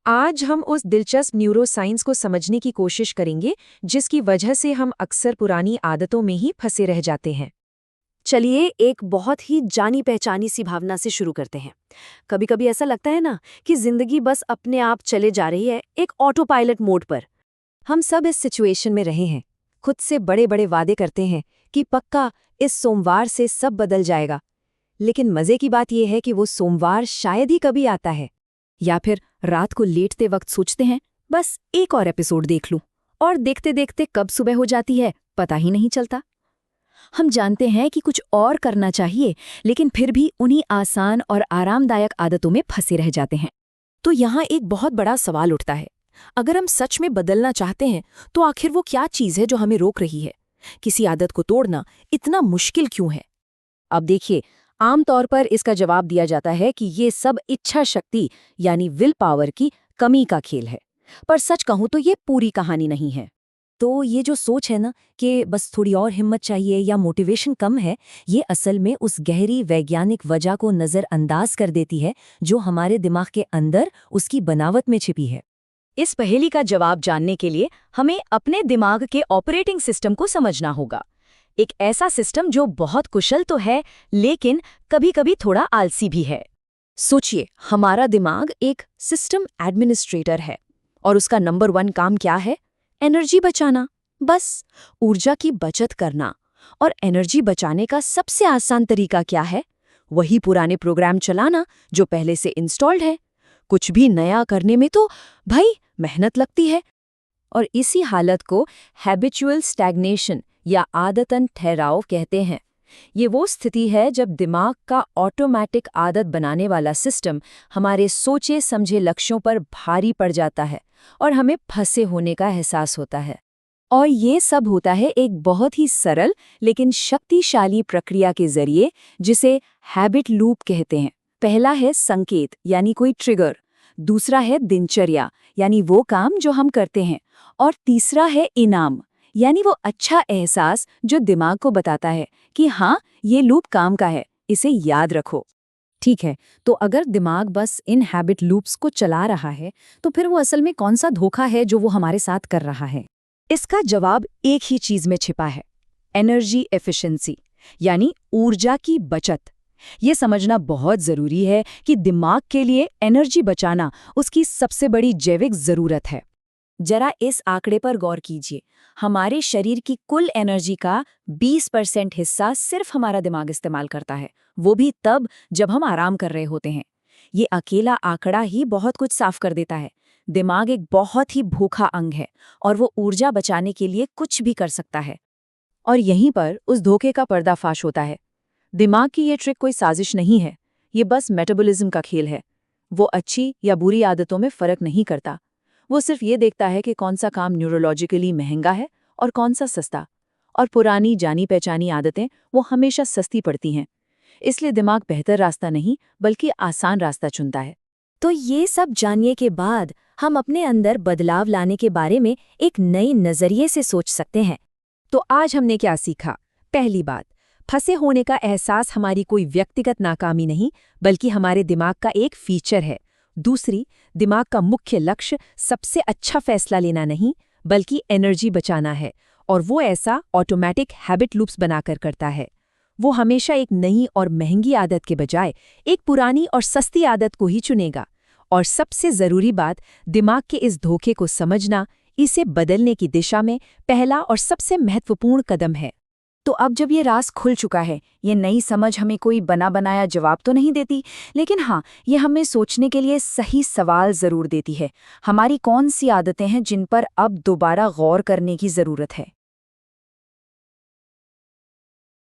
आज हम उस दिलचस्प न्यूरोसाइंस को समझने की कोशिश करेंगे जिसकी वजह से हम अक्सर पुरानी आदतों में ही फंसे रह जाते हैं। चलिए एक बहुत ही जानी पहचानी सी भावना से शुरू करते हैं। कभी कभी ऐसा लगता है ना कि जिंदगी बस अपने आप चले जा रही है, एक ऑटो पायलट मोड पर। हम सब इस सिचुएशन में रहे हैं। खुद से बड़े बड़े वादे करते हैं कि पक्का इस सोमवार से सब बदल जाएगा। लेकिन मजे की बात यह है कि वो सोमवार शायद ही कभी आता है। या फिर रात को लेटते वक्त सोचते हैं बस एक और एपिसोड देख लूं, और देखते देखते कब सुबह हो जाती है पता ही नहीं चलता। हम जानते हैं कि कुछ और करना चाहिए, लेकिन फिर भी उन्हीं आसान और आरामदायक आदतों में फंसे रह जाते हैं। तो यहाँ एक बहुत बड़ा सवाल उठता है, अगर हम सच में बदलना चाहते हैं तो आखिर वो क्या चीज़ है जो हमें रोक रही है? किसी आदत को तोड़ना इतना मुश्किल क्यों है? अब देखिए, आमतौर पर इसका जवाब दिया जाता है कि ये सब इच्छा शक्ति यानी विल पावर की कमी का खेल है। पर सच कहूं तो ये पूरी कहानी नहीं है। तो ये जो सोच है ना कि बस थोड़ी और हिम्मत चाहिए या मोटिवेशन कम है, ये असल में उस गहरी वैज्ञानिक वजह को नज़रअंदाज कर देती है जो हमारे दिमाग के अंदर उसकी बनावट में छिपी है। इस पहेली का जवाब जानने के लिए हमें अपने दिमाग के ऑपरेटिंग सिस्टम को समझना होगा। एक ऐसा सिस्टम जो बहुत कुशल तो है, लेकिन कभी-कभी थोड़ा आलसी भी है। सोचिए, हमारा दिमाग एक सिस्टम एडमिनिस्ट्रेटर है और उसका नंबर 1 काम क्या है? एनर्जी बचाना। बस ऊर्जा की बचत करना। और एनर्जी बचाने का सबसे आसान तरीका क्या है? वही पुराने प्रोग्राम चलाना जो पहले से इंस्टॉल्ड है। कुछ भी नया करने में तो भाई मेहनत लगती है। और इसी हालत को हैबिचुअल स्टैग्नेशन या आदतन ठहराव कहते हैं। ये वो स्थिति है जब दिमाग का ऑटोमेटिक आदत बनाने वाला सिस्टम हमारे सोचे समझे लक्ष्यों पर भारी पड़ जाता है और हमें फंसे होने का एहसास होता है। और ये सब होता है एक बहुत ही सरल लेकिन शक्तिशाली प्रक्रिया के जरिए, जिसे हैबिट लूप कहते हैं। पहला है संकेत यानी कोई ट्रिगर, दूसरा है दिनचर्या यानी वो काम जो हम करते हैं, और तीसरा है इनाम यानी वो अच्छा एहसास जो दिमाग को बताता है कि हाँ, ये लूप काम का है, इसे याद रखो। ठीक है, तो अगर दिमाग बस इन हैबिट लूप्स को चला रहा है, तो फिर वो असल में कौन सा धोखा है जो वो हमारे साथ कर रहा है? इसका जवाब एक ही चीज में छिपा है, एनर्जी एफिशिएंसी यानी ऊर्जा की बचत। ये समझना बहुत जरूरी है कि दिमाग के लिए एनर्जी बचाना उसकी सबसे बड़ी जैविक जरूरत है। जरा इस आंकड़े पर गौर कीजिए, हमारे शरीर की कुल एनर्जी का 20% हिस्सा सिर्फ हमारा दिमाग इस्तेमाल करता है, वो भी तब जब हम आराम कर रहे होते हैं। ये अकेला आंकड़ा ही बहुत कुछ साफ कर देता है। दिमाग एक बहुत ही भूखा अंग है और वो ऊर्जा बचाने के लिए कुछ भी कर सकता है। और यहीं पर उस धोखे का पर्दाफाश होता है। दिमाग की ये ट्रिक कोई साजिश नहीं है, ये बस मेटाबॉलिज्म का खेल है। वो अच्छी या बुरी आदतों में फर्क नहीं करता। वो सिर्फ ये देखता है कि कौन सा काम न्यूरोलॉजिकली महंगा है और कौन सा सस्ता। और पुरानी जानी पहचानी आदतें वो हमेशा सस्ती पड़ती हैं। इसलिए दिमाग बेहतर रास्ता नहीं बल्कि आसान रास्ता चुनता है। तो ये सब जानने के बाद हम अपने अंदर बदलाव लाने के बारे में एक नए नजरिए से सोच सकते हैं। तो आज हमने क्या सीखा? पहली बात, फंसे होने का एहसास हमारी कोई व्यक्तिगत नाकामी नहीं बल्कि हमारे दिमाग का एक फीचर है। दूसरी, दिमाग का मुख्य लक्ष्य सबसे अच्छा फैसला लेना नहीं बल्कि एनर्जी बचाना है, और वो ऐसा ऑटोमेटिक हैबिट लूप्स बनाकर करता है। वो हमेशा एक नई और महंगी आदत के बजाय एक पुरानी और सस्ती आदत को ही चुनेगा। और सबसे ज़रूरी बात, दिमाग के इस धोखे को समझना इसे बदलने की दिशा में पहला और सबसे महत्वपूर्ण कदम है। तो अब जब ये राज खुल चुका है, ये नई समझ हमें कोई बना बनाया जवाब तो नहीं देती, लेकिन हाँ, ये हमें सोचने के लिए सही सवाल ज़रूर देती है। हमारी कौन सी आदतें हैं जिन पर अब दोबारा गौर करने की ज़रूरत है?